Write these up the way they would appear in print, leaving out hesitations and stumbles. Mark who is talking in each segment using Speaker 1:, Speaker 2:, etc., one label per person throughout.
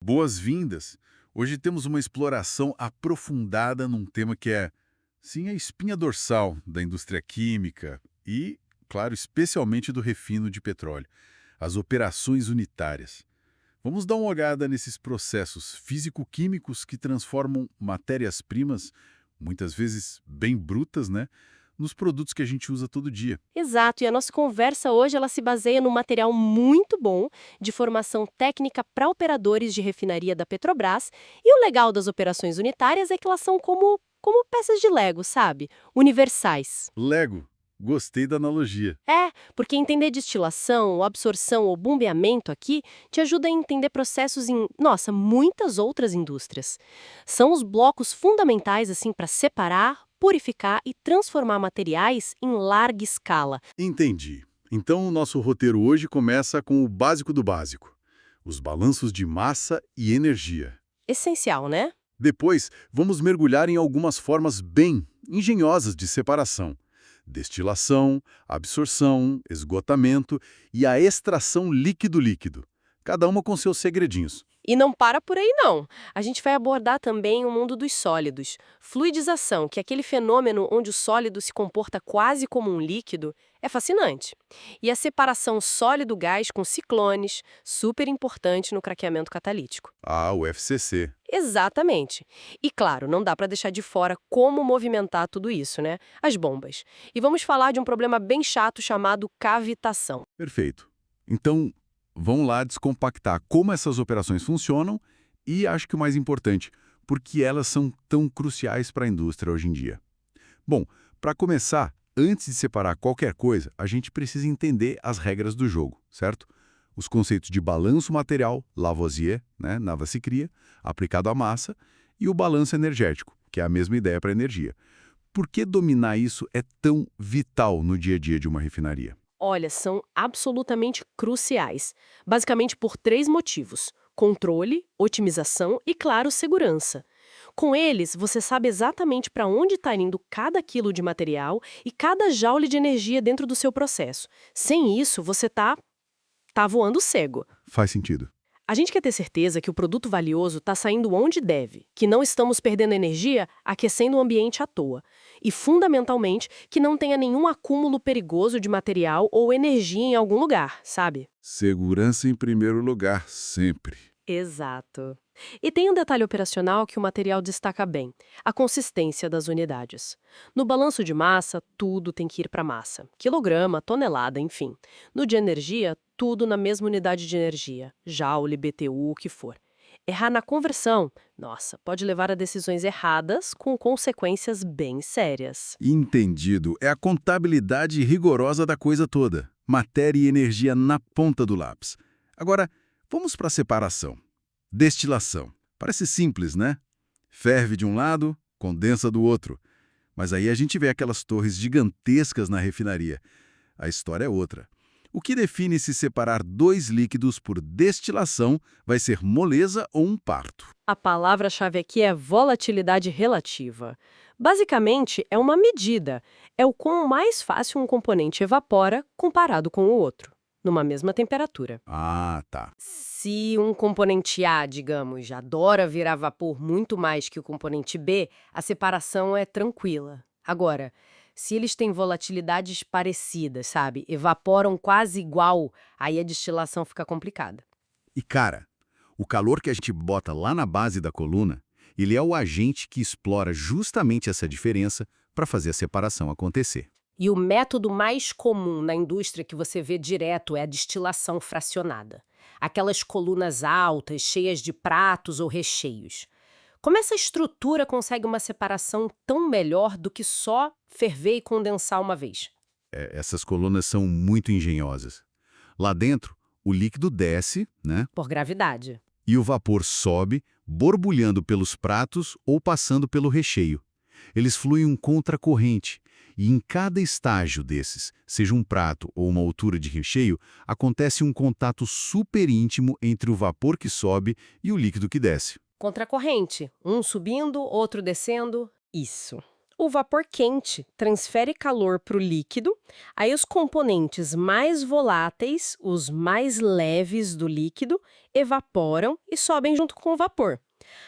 Speaker 1: Boas-vindas! Hoje temos uma exploração aprofundada num tema que é, sim, a espinha dorsal da indústria química e, claro, especialmente do refino de petróleo, as operações unitárias. Vamos dar uma olhada nesses processos físico-químicos que transformam matérias-primas, muitas vezes bem brutas, né, nos produtos que a gente usa todo dia.
Speaker 2: Exato, e a nossa conversa hoje ela se baseia num material muito bom de formação técnica para operadores de refinaria da Petrobras, e o legal das operações unitárias é que elas são como peças de Lego, sabe? Universais.
Speaker 1: Lego, gostei da analogia.
Speaker 2: É, porque entender destilação, absorção ou bombeamento aqui te ajuda a entender processos em, nossa, muitas outras indústrias. São os blocos fundamentais assim para separar, purificar e transformar materiais em larga escala.
Speaker 1: Entendi. Então, o nosso roteiro hoje começa com o básico do básico: os balanços de massa e energia.
Speaker 2: Essencial, né?
Speaker 1: Depois, vamos mergulhar em algumas formas bem engenhosas de separação: destilação, absorção, esgotamento e a extração líquido-líquido, cada uma com seus segredinhos.
Speaker 2: E não para por aí, não. A gente vai abordar também o mundo dos sólidos. Fluidização, que é aquele fenômeno onde o sólido se comporta quase como um líquido, é fascinante. E a separação sólido-gás com ciclones, super importante no craqueamento catalítico.
Speaker 1: Ah, o FCC.
Speaker 2: Exatamente. E claro, não dá para deixar de fora como movimentar tudo isso, né? As bombas. E vamos falar de um problema bem chato chamado cavitação.
Speaker 1: Perfeito. Então, vamos lá descompactar como essas operações funcionam e, acho que o mais importante, por que elas são tão cruciais para a indústria hoje em dia. Bom, para começar, antes de separar qualquer coisa, a gente precisa entender as regras do jogo, certo? Os conceitos de balanço material, Lavoisier, né, nada se cria, aplicado à massa, e o balanço energético, que é a mesma ideia para a energia. Por que dominar isso é tão vital no dia a dia de uma refinaria?
Speaker 2: Olha, são absolutamente cruciais. Basicamente por três motivos: controle, otimização e, claro, segurança. Com eles, você sabe exatamente para onde está indo cada quilo de material e cada joule de energia dentro do seu processo. Sem isso, você tá voando cego.
Speaker 1: Faz sentido.
Speaker 2: A gente quer ter certeza que o produto valioso está saindo onde deve, que não estamos perdendo energia aquecendo o ambiente à toa. E, fundamentalmente, que não tenha nenhum acúmulo perigoso de material ou energia em algum lugar, sabe?
Speaker 1: Segurança em primeiro lugar, sempre.
Speaker 2: Exato. E tem um detalhe operacional que o material destaca bem: a consistência das unidades. No balanço de massa, tudo tem que ir para massa. Quilograma, tonelada, enfim. No de energia, tudo na mesma unidade de energia. Joule, BTU, o que for. Errar na conversão, nossa, pode levar a decisões erradas com consequências bem sérias.
Speaker 1: Entendido. É a contabilidade rigorosa da coisa toda. Matéria e energia na ponta do lápis. Agora, vamos para a separação. Destilação. Parece simples, né? Ferve de um lado, condensa do outro. Mas aí a gente vê aquelas torres gigantescas na refinaria. A história é outra. O que define se separar dois líquidos por destilação vai ser moleza ou um parto?
Speaker 2: A palavra-chave aqui é volatilidade relativa. Basicamente, é uma medida. É o quão mais fácil um componente evapora comparado com o outro, numa mesma temperatura.
Speaker 1: Ah, tá.
Speaker 2: Se um componente A, digamos, adora virar vapor muito mais que o componente B, a separação é tranquila. Agora, se eles têm volatilidades parecidas, sabe, evaporam quase igual, aí a destilação fica complicada.
Speaker 1: E cara, o calor que a gente bota lá na base da coluna, ele é o agente que explora justamente essa diferença para fazer a separação acontecer.
Speaker 2: E o método mais comum na indústria que você vê direto é a destilação fracionada. Aquelas colunas altas, cheias de pratos ou recheios. Como essa estrutura consegue uma separação tão melhor do que só ferver e condensar uma vez?
Speaker 1: Essas colunas são muito engenhosas. Lá dentro, o líquido desce, né?
Speaker 2: Por gravidade.
Speaker 1: E o vapor sobe, borbulhando pelos pratos ou passando pelo recheio. Eles fluem um contracorrente, e em cada estágio desses, seja um prato ou uma altura de recheio, acontece um contato super íntimo entre o vapor que sobe e o líquido que desce.
Speaker 2: Contracorrente. Um subindo, outro descendo. Isso. O vapor quente transfere calor para o líquido, aí os componentes mais voláteis, os mais leves do líquido, evaporam e sobem junto com o vapor.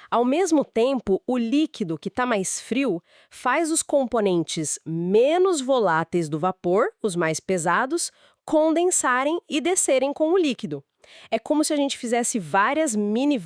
Speaker 2: Ao mesmo tempo, o líquido, que está mais frio, faz os componentes menos voláteis do vapor, os mais pesados, condensarem e descerem com o líquido. É como se a gente fizesse várias mini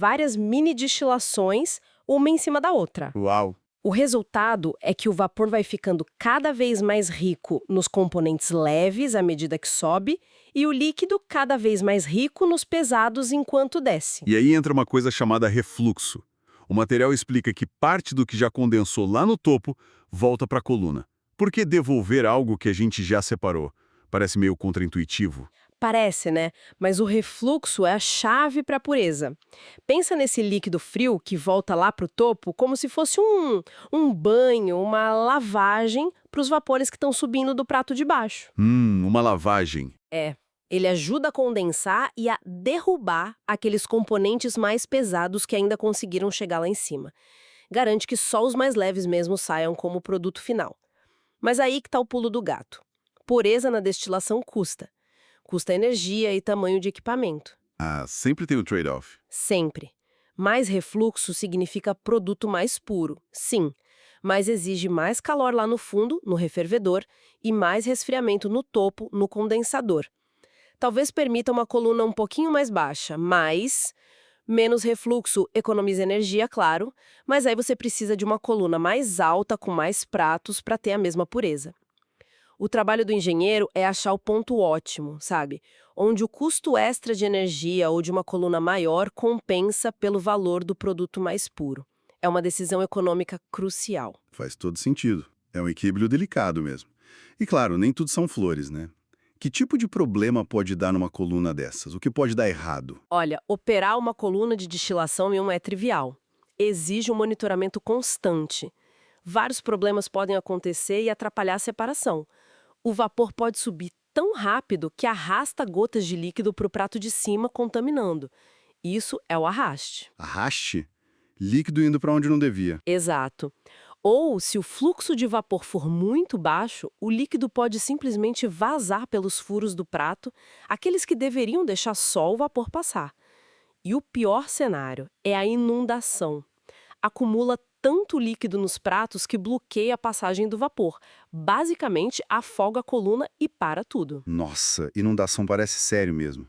Speaker 2: destilações, uma em cima da outra.
Speaker 1: Uau!
Speaker 2: O resultado é que o vapor vai ficando cada vez mais rico nos componentes leves à medida que sobe e o líquido cada vez mais rico nos pesados enquanto desce.
Speaker 1: E aí entra uma coisa chamada refluxo. O material explica que parte do que já condensou lá no topo volta para a coluna. Por que devolver algo que a gente já separou? Parece meio contraintuitivo.
Speaker 2: Parece, né? Mas o refluxo é a chave para a pureza. Pensa nesse líquido frio que volta lá para o topo como se fosse um banho, uma lavagem para os vapores que estão subindo do prato de baixo.
Speaker 1: Uma lavagem.
Speaker 2: Ele ajuda a condensar e a derrubar aqueles componentes mais pesados que ainda conseguiram chegar lá em cima. Garante que só os mais leves mesmo saiam como produto final. Mas aí que está o pulo do gato. Pureza na destilação custa. Custa energia e tamanho de equipamento.
Speaker 1: Ah, sempre tem o trade-off.
Speaker 2: Sempre. Mais refluxo significa produto mais puro, sim, mas exige mais calor lá no fundo, no refervedor, e mais resfriamento no topo, no condensador. Talvez permita uma coluna um pouquinho mais baixa, mas menos refluxo economiza energia, claro, mas aí você precisa de uma coluna mais alta, com mais pratos, para ter a mesma pureza. O trabalho do engenheiro é achar o ponto ótimo, sabe? Onde o custo extra de energia ou de uma coluna maior compensa pelo valor do produto mais puro. É uma decisão econômica crucial.
Speaker 1: Faz todo sentido. É um equilíbrio delicado mesmo. E claro, nem tudo são flores, né? Que tipo de problema pode dar numa coluna dessas? O que pode dar errado?
Speaker 2: Olha, operar uma coluna de destilação não é trivial. Exige um monitoramento constante. Vários problemas podem acontecer e atrapalhar a separação. O vapor pode subir tão rápido que arrasta gotas de líquido para o prato de cima, contaminando. Isso é o arraste.
Speaker 1: Arraste? Líquido indo para onde não devia.
Speaker 2: Exato. Ou, se o fluxo de vapor for muito baixo, o líquido pode simplesmente vazar pelos furos do prato, aqueles que deveriam deixar só o vapor passar. E o pior cenário é a inundação. Acumula tanto líquido nos pratos que bloqueia a passagem do vapor. Basicamente, afoga a coluna e para tudo.
Speaker 1: Nossa, inundação parece sério mesmo.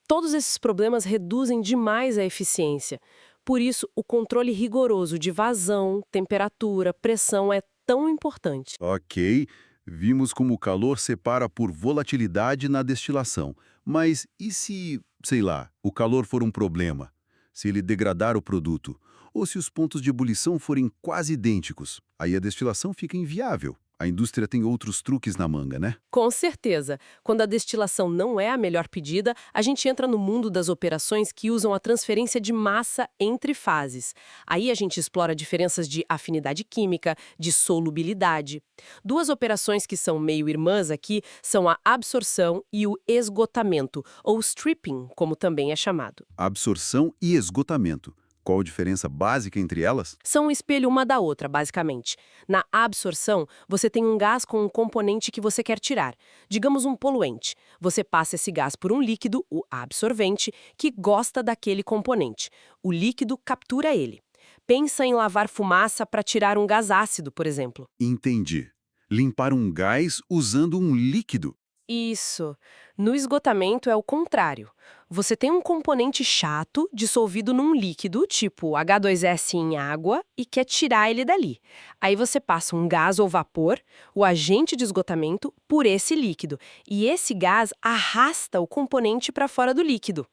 Speaker 2: Todos esses problemas reduzem demais a eficiência. Por isso, o controle rigoroso de vazão, temperatura, pressão é tão importante.
Speaker 1: Ok, vimos como o calor separa por volatilidade na destilação. Mas e se, sei lá, o calor for um problema? Se ele degradar o produto? Ou se os pontos de ebulição forem quase idênticos? Aí a destilação fica inviável. A indústria tem outros truques na manga, né?
Speaker 2: Com certeza. Quando a destilação não é a melhor pedida, a gente entra no mundo das operações que usam a transferência de massa entre fases. Aí a gente explora diferenças de afinidade química, de solubilidade. Duas operações que são meio irmãs aqui são a absorção e o esgotamento, ou stripping, como também é chamado.
Speaker 1: Absorção e esgotamento. Qual a diferença básica entre elas?
Speaker 2: São um espelho uma da outra, basicamente. Na absorção, você tem um gás com um componente que você quer tirar. Digamos um poluente. Você passa esse gás por um líquido, o absorvente, que gosta daquele componente. O líquido captura ele. Pensa em lavar fumaça para tirar um gás ácido, por exemplo.
Speaker 1: Entendi. Limpar um gás usando um líquido.
Speaker 2: Isso. No esgotamento é o contrário. Você tem um componente chato dissolvido num líquido, tipo H2S em água, e quer tirar ele dali. Aí você passa um gás ou vapor, o agente de esgotamento, por esse líquido. E esse gás arrasta o componente para fora do líquido.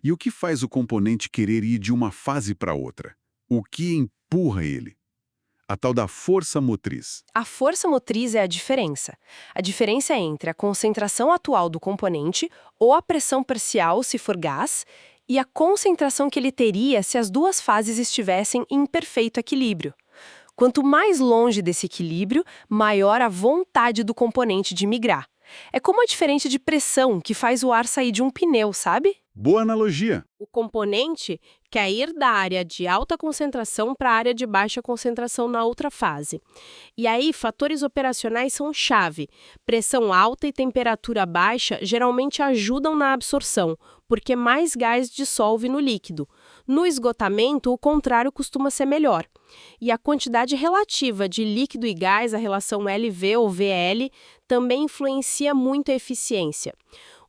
Speaker 1: E o que faz o componente querer ir de uma fase para outra? O que empurra ele? A tal da força motriz.
Speaker 2: A força motriz é a diferença. A diferença é entre a concentração atual do componente ou a pressão parcial, se for gás, e a concentração que ele teria se as duas fases estivessem em perfeito equilíbrio. Quanto mais longe desse equilíbrio, maior a vontade do componente de migrar. É como a diferença de pressão que faz o ar sair de um pneu, sabe?
Speaker 1: Boa analogia.
Speaker 2: O componente quer ir da área de alta concentração para a área de baixa concentração na outra fase. E aí, fatores operacionais são chave. Pressão alta e temperatura baixa geralmente ajudam na absorção, porque mais gás dissolve no líquido. No esgotamento, o contrário costuma ser melhor. E a quantidade relativa de líquido e gás, a relação LV ou VL, também influencia muito a eficiência.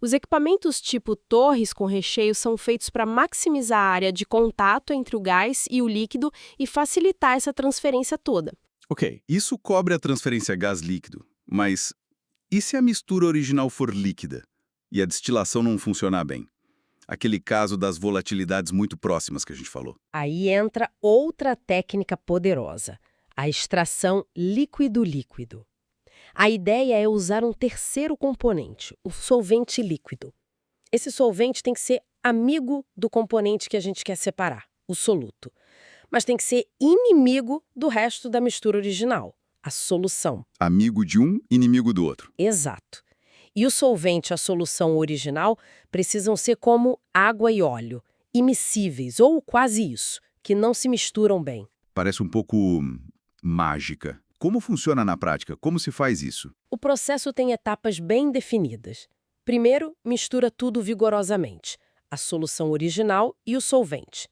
Speaker 2: Os equipamentos tipo torres com recheio são feitos para maximizar a área de contato entre o gás e o líquido e facilitar essa transferência toda.
Speaker 1: Ok, isso cobre a transferência gás-líquido, mas e se a mistura original for líquida e a destilação não funcionar bem? Aquele caso das volatilidades muito próximas que a gente falou.
Speaker 2: Aí entra outra técnica poderosa, a extração líquido-líquido. A ideia é usar um terceiro componente, o solvente líquido. Esse solvente tem que ser amigo do componente que a gente quer separar, o soluto. Mas tem que ser inimigo do resto da mistura original, a solução.
Speaker 1: Amigo de um, inimigo do outro.
Speaker 2: Exato. E o solvente e a solução original precisam ser como água e óleo, immiscíveis, ou quase isso, que não se misturam bem.
Speaker 1: Parece um pouco mágica. Como funciona na prática? Como se faz isso?
Speaker 2: O processo tem etapas bem definidas. Primeiro, mistura tudo vigorosamente, a solução original e o solvente.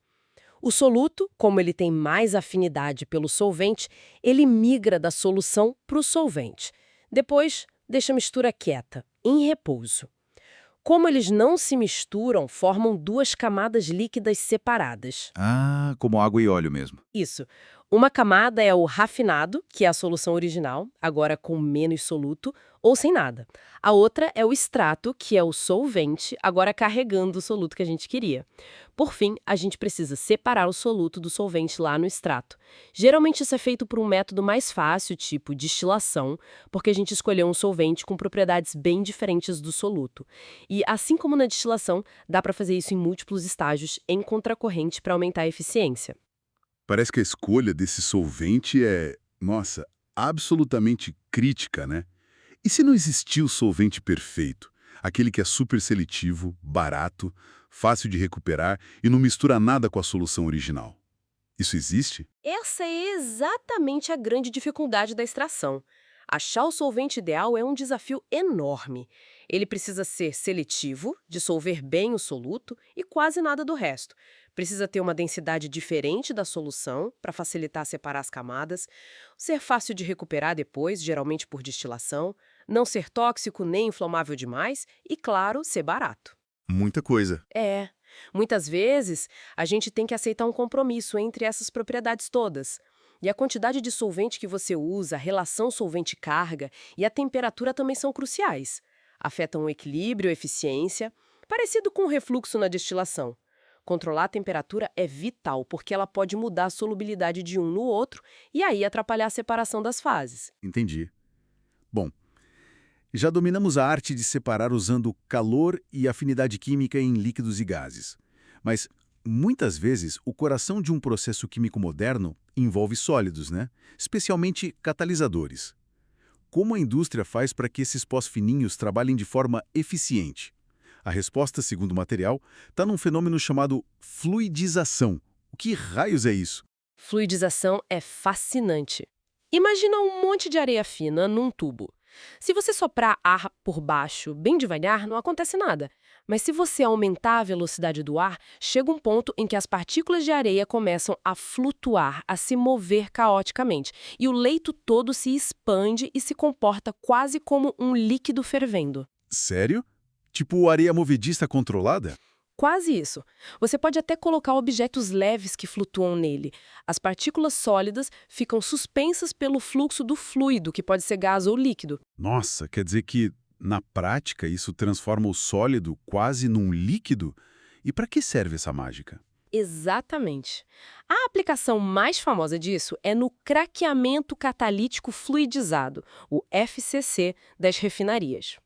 Speaker 2: O soluto, como ele tem mais afinidade pelo solvente, ele migra da solução para o solvente. Depois, deixa a mistura quieta, em repouso. Como eles não se misturam, formam duas camadas líquidas separadas.
Speaker 1: Ah, como água e óleo mesmo.
Speaker 2: Isso. Uma camada é o rafinado, que é a solução original, agora com menos soluto, ou sem nada. A outra é o extrato, que é o solvente, agora carregando o soluto que a gente queria. Por fim, a gente precisa separar o soluto do solvente lá no extrato. Geralmente isso é feito por um método mais fácil, tipo destilação, porque a gente escolheu um solvente com propriedades bem diferentes do soluto. E assim como na destilação, dá para fazer isso em múltiplos estágios, em contracorrente para aumentar a eficiência.
Speaker 1: Parece que a escolha desse solvente é, nossa, absolutamente crítica, né? E se não existir o solvente perfeito? Aquele que é super seletivo, barato, fácil de recuperar e não mistura nada com a solução original. Isso existe?
Speaker 2: Essa é exatamente a grande dificuldade da extração. Achar o solvente ideal é um desafio enorme. Ele precisa ser seletivo, dissolver bem o soluto e quase nada do resto. Precisa ter uma densidade diferente da solução para facilitar separar as camadas, ser fácil de recuperar depois, geralmente por destilação, não ser tóxico nem inflamável demais e, claro, ser barato.
Speaker 1: Muita coisa.
Speaker 2: É. Muitas vezes, a gente tem que aceitar um compromisso entre essas propriedades todas. E a quantidade de solvente que você usa, a relação solvente-carga e a temperatura também são cruciais. Afetam o equilíbrio, a eficiência, parecido com o refluxo na destilação. Controlar a temperatura é vital, porque ela pode mudar a solubilidade de um no outro e aí atrapalhar a separação das fases.
Speaker 1: Entendi. Bom, já dominamos a arte de separar usando calor e afinidade química em líquidos e gases. Mas, muitas vezes, o coração de um processo químico moderno envolve sólidos, né? Especialmente catalisadores. Como a indústria faz para que esses pós fininhos trabalhem de forma eficiente? A resposta, segundo o material, está num fenômeno chamado fluidização. O que raios é isso?
Speaker 2: Fluidização é fascinante. Imagina um monte de areia fina num tubo. Se você soprar ar por baixo bem devagar, não acontece nada. Mas se você aumentar a velocidade do ar, chega um ponto em que as partículas de areia começam a flutuar, a se mover caoticamente, e o leito todo se expande e se comporta quase como um líquido fervendo.
Speaker 1: Sério? Tipo areia movediça controlada?
Speaker 2: Quase isso. Você pode até colocar objetos leves que flutuam nele. As partículas sólidas ficam suspensas pelo fluxo do fluido, que pode ser gás ou líquido.
Speaker 1: Nossa, quer dizer que, na prática, isso transforma o sólido quase num líquido? E para que serve essa mágica?
Speaker 2: Exatamente. A aplicação mais famosa disso é no craqueamento catalítico fluidizado, o FCC, das refinarias.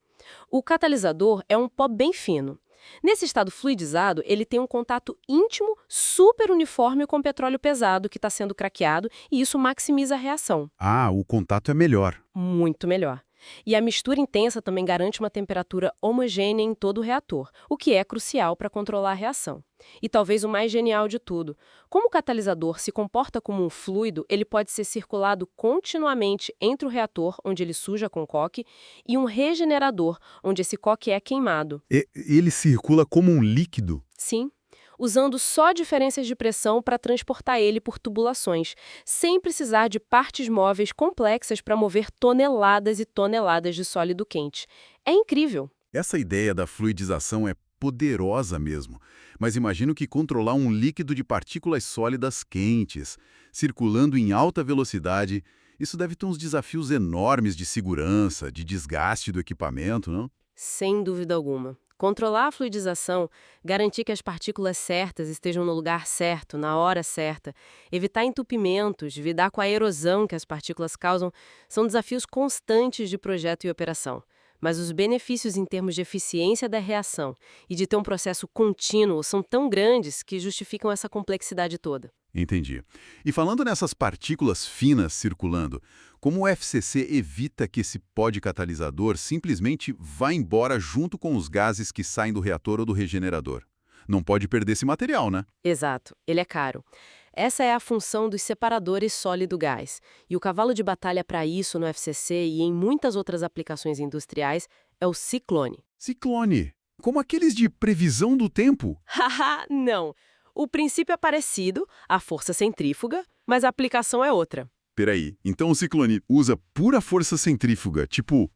Speaker 2: O catalisador é um pó bem fino. Nesse estado fluidizado, ele tem um contato íntimo, super uniforme com o petróleo pesado que está sendo craqueado e isso maximiza a reação.
Speaker 1: Ah, o contato é melhor.
Speaker 2: Muito melhor. E a mistura intensa também garante uma temperatura homogênea em todo o reator, o que é crucial para controlar a reação. E talvez o mais genial de tudo, como o catalisador se comporta como um fluido, ele pode ser circulado continuamente entre o reator, onde ele suja com coque, e um regenerador, onde esse coque é queimado.
Speaker 1: Ele circula como um líquido?
Speaker 2: Sim, usando só diferenças de pressão para transportar ele por tubulações, sem precisar de partes móveis complexas para mover toneladas e toneladas de sólido quente. É incrível.
Speaker 1: Essa ideia da fluidização é poderosa mesmo, mas imagino que controlar um líquido de partículas sólidas quentes, circulando em alta velocidade, isso deve ter uns desafios enormes de segurança, de desgaste do equipamento, não?
Speaker 2: Sem dúvida alguma. Controlar a fluidização, garantir que as partículas certas estejam no lugar certo, na hora certa, evitar entupimentos, lidar com a erosão que as partículas causam, são desafios constantes de projeto e operação. Mas os benefícios em termos de eficiência da reação e de ter um processo contínuo são tão grandes que justificam essa complexidade toda.
Speaker 1: Entendi. E falando nessas partículas finas circulando, como o FCC evita que esse pó de catalisador simplesmente vá embora junto com os gases que saem do reator ou do regenerador? Não pode perder esse material, né?
Speaker 2: Exato, ele é caro. Essa é a função dos separadores sólido-gás, e o cavalo de batalha para isso no FCC e em muitas outras aplicações industriais é o ciclone.
Speaker 1: Ciclone, como aqueles de previsão do tempo.
Speaker 2: Haha, não. O princípio é parecido, a força centrífuga, mas a aplicação é outra.
Speaker 1: Peraí, então o ciclone usa pura força centrífuga, tipo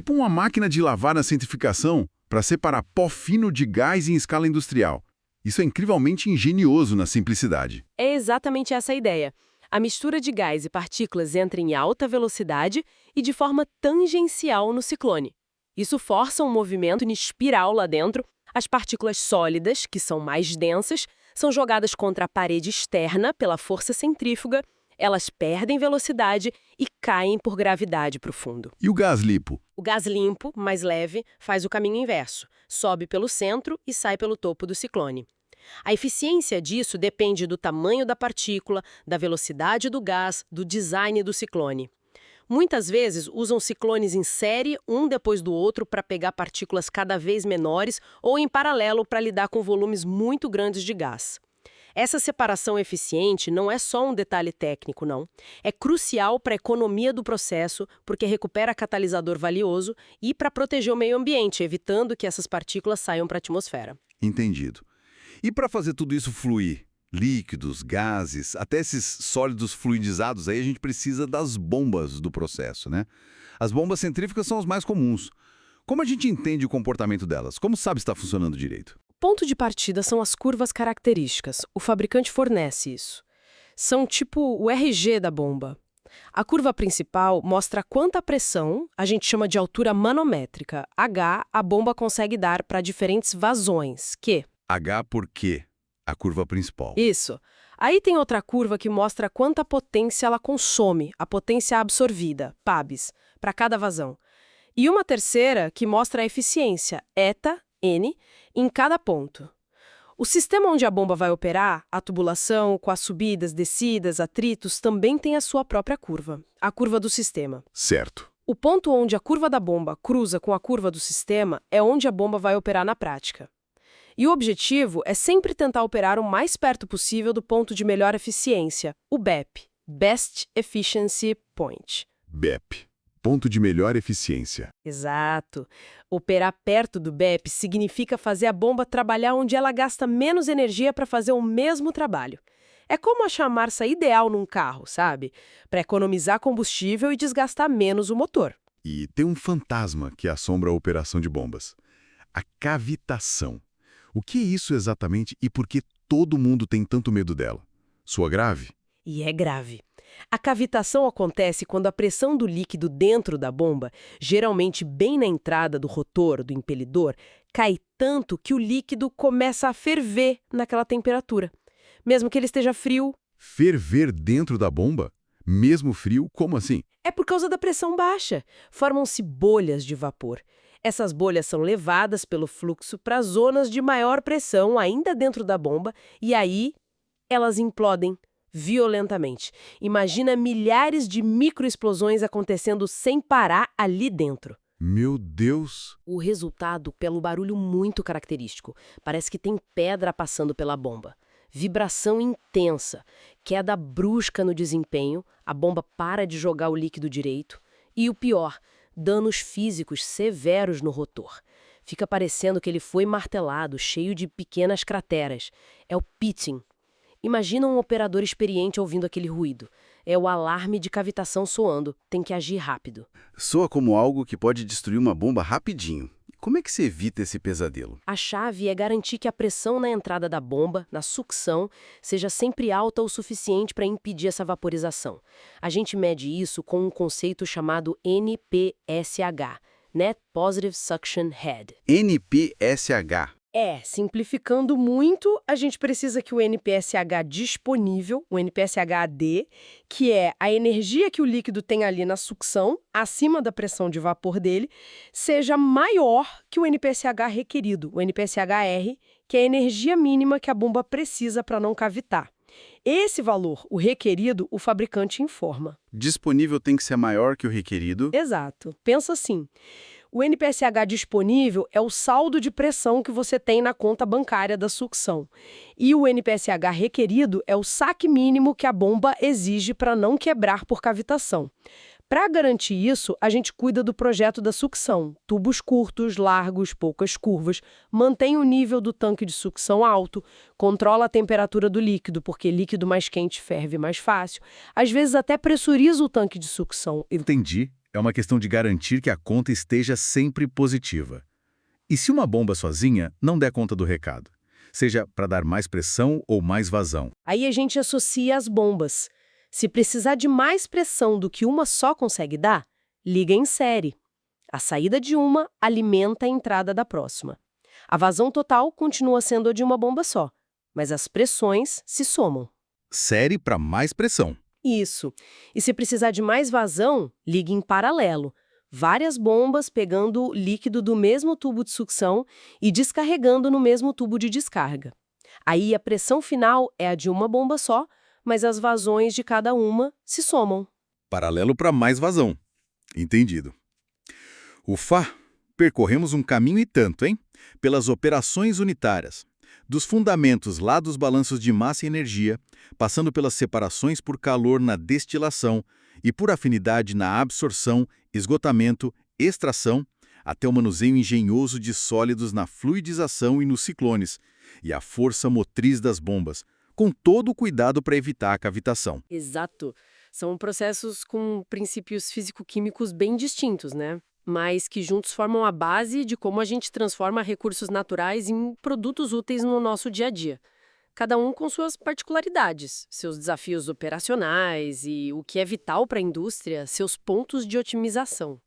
Speaker 1: uma máquina de lavar na centrifugação para separar pó fino de gás em escala industrial. Isso é incrivelmente engenhoso na simplicidade.
Speaker 2: É exatamente essa a ideia. A mistura de gás e partículas entra em alta velocidade e de forma tangencial no ciclone. Isso força um movimento em espiral lá dentro. As partículas sólidas, que são mais densas, são jogadas contra a parede externa pela força centrífuga, elas perdem velocidade e caem por gravidade para o fundo.
Speaker 1: E o gás limpo?
Speaker 2: O gás limpo, mais leve, faz o caminho inverso, sobe pelo centro e sai pelo topo do ciclone. A eficiência disso depende do tamanho da partícula, da velocidade do gás, do design do ciclone. Muitas vezes usam ciclones em série, um depois do outro, para pegar partículas cada vez menores ou em paralelo para lidar com volumes muito grandes de gás. Essa separação eficiente não é só um detalhe técnico, não. É crucial para a economia do processo, porque recupera catalisador valioso e para proteger o meio ambiente, evitando que essas partículas saiam para a atmosfera.
Speaker 1: Entendido. E para fazer tudo isso fluir? Líquidos, gases, até esses sólidos fluidizados, aí a gente precisa das bombas do processo, né? As bombas centrífugas são as mais comuns. Como a gente entende o comportamento delas? Como sabe se está funcionando direito?
Speaker 2: Ponto de partida são as curvas características. O fabricante fornece isso. São tipo o RG da bomba. A curva principal mostra quanta pressão, a gente chama de altura manométrica, H, a bomba consegue dar para diferentes vazões, Q.
Speaker 1: H por quê? A curva principal.
Speaker 2: Isso. Aí tem outra curva que mostra quanta potência ela consome, a potência absorvida, PABs, para cada vazão. E uma terceira que mostra a eficiência, eta, N, em cada ponto. O sistema onde a bomba vai operar, a tubulação, com as subidas, descidas, atritos, também tem a sua própria curva, a curva do sistema.
Speaker 1: Certo.
Speaker 2: O ponto onde a curva da bomba cruza com a curva do sistema é onde a bomba vai operar na prática. E o objetivo é sempre tentar operar o mais perto possível do ponto de melhor eficiência, o BEP, Best Efficiency Point.
Speaker 1: BEP, ponto de melhor eficiência.
Speaker 2: Exato. Operar perto do BEP significa fazer a bomba trabalhar onde ela gasta menos energia para fazer o mesmo trabalho. É como achar a marcha ideal num carro, sabe? Para economizar combustível e desgastar menos o motor.
Speaker 1: E tem um fantasma que assombra a operação de bombas. A cavitação. O que é isso exatamente e por que todo mundo tem tanto medo dela? Soa grave?
Speaker 2: E é grave. A cavitação acontece quando a pressão do líquido dentro da bomba, geralmente bem na entrada do rotor, do impelidor, cai tanto que o líquido começa a ferver naquela temperatura. Mesmo que ele esteja frio.
Speaker 1: Ferver dentro da bomba? Mesmo frio? Como assim?
Speaker 2: É por causa da pressão baixa. Formam-se bolhas de vapor. Essas bolhas são levadas pelo fluxo para zonas de maior pressão ainda dentro da bomba e aí elas implodem, violentamente. Imagina milhares de microexplosões acontecendo sem parar ali dentro.
Speaker 1: Meu Deus!
Speaker 2: O resultado pelo barulho muito característico. Parece que tem pedra passando pela bomba. Vibração intensa, queda brusca no desempenho, a bomba para de jogar o líquido direito. E o pior, danos físicos severos no rotor. Fica parecendo que ele foi martelado, cheio de pequenas crateras. É o pitching. Imagina um operador experiente ouvindo aquele ruído. É o alarme de cavitação soando. Tem que agir rápido.
Speaker 3: Soa como algo que pode destruir uma bomba rapidinho. Como é que se evita esse pesadelo?
Speaker 2: A chave é garantir que a pressão na entrada da bomba, na sucção, seja sempre alta o suficiente para impedir essa vaporização. A gente mede isso com um conceito chamado NPSH, Net Positive Suction Head.
Speaker 3: NPSH.
Speaker 2: Simplificando muito, a gente precisa que o NPSH disponível, o NPSH-AD, que é a energia que o líquido tem ali na sucção, acima da pressão de vapor dele, seja maior que o NPSH requerido, o NPSH-R, que é a energia mínima que a bomba precisa para não cavitar. Esse valor, o requerido, o fabricante informa.
Speaker 3: Disponível tem que ser maior que o requerido.
Speaker 2: Exato. Pensa assim. O NPSH disponível é o saldo de pressão que você tem na conta bancária da sucção. E o NPSH requerido é o saque mínimo que a bomba exige para não quebrar por cavitação. Para garantir isso, a gente cuida do projeto da sucção. Tubos curtos, largos, poucas curvas, mantém o nível do tanque de sucção alto, controla a temperatura do líquido, porque líquido mais quente ferve mais fácil. Às vezes até pressuriza o tanque de sucção.
Speaker 1: Entendi. É uma questão de garantir que a conta esteja sempre positiva. E se uma bomba sozinha não der conta do recado? Seja para dar mais pressão ou mais vazão.
Speaker 2: Aí a gente associa as bombas. Se precisar de mais pressão do que uma só consegue dar, liga em série. A saída de uma alimenta a entrada da próxima. A vazão total continua sendo a de uma bomba só, mas as pressões se somam.
Speaker 1: Série para mais pressão.
Speaker 2: Isso. E se precisar de mais vazão, ligue em paralelo. Várias bombas pegando líquido do mesmo tubo de sucção e descarregando no mesmo tubo de descarga. Aí a pressão final é a de uma bomba só, mas as vazões de cada uma se somam.
Speaker 1: Paralelo para mais vazão. Entendido. Ufa, percorremos um caminho e tanto, hein? Pelas operações unitárias. Dos fundamentos lá dos balanços de massa e energia, passando pelas separações por calor na destilação e por afinidade na absorção, esgotamento, extração, até o manuseio engenhoso de sólidos na fluidização e nos ciclones, e a força motriz das bombas, com todo o cuidado para evitar a cavitação.
Speaker 2: Exato. São processos com princípios físico-químicos bem distintos, né? Mas que juntos formam a base de como a gente transforma recursos naturais em produtos úteis no nosso dia a dia. Cada um com suas particularidades, seus desafios operacionais e, o que é vital para a indústria, seus pontos de otimização.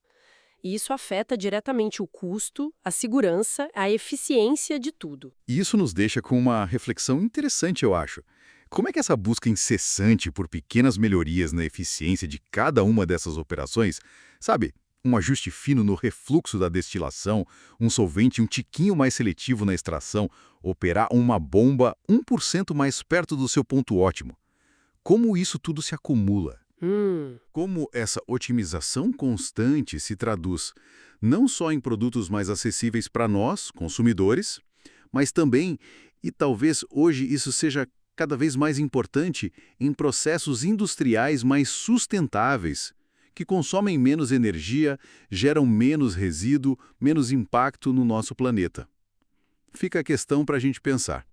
Speaker 2: E isso afeta diretamente o custo, a segurança, a eficiência de tudo.
Speaker 1: E isso nos deixa com uma reflexão interessante, eu acho. Como é que essa busca incessante por pequenas melhorias na eficiência de cada uma dessas operações, sabe, um ajuste fino no refluxo da destilação, um solvente um tiquinho mais seletivo na extração, operar uma bomba 1% mais perto do seu ponto ótimo. Como isso tudo se acumula? Como essa otimização constante se traduz não só em produtos mais acessíveis para nós, consumidores, mas também, e talvez hoje isso seja cada vez mais importante, em processos industriais mais sustentáveis, que consomem menos energia, geram menos resíduo, menos impacto no nosso planeta. Fica a questão para a gente pensar.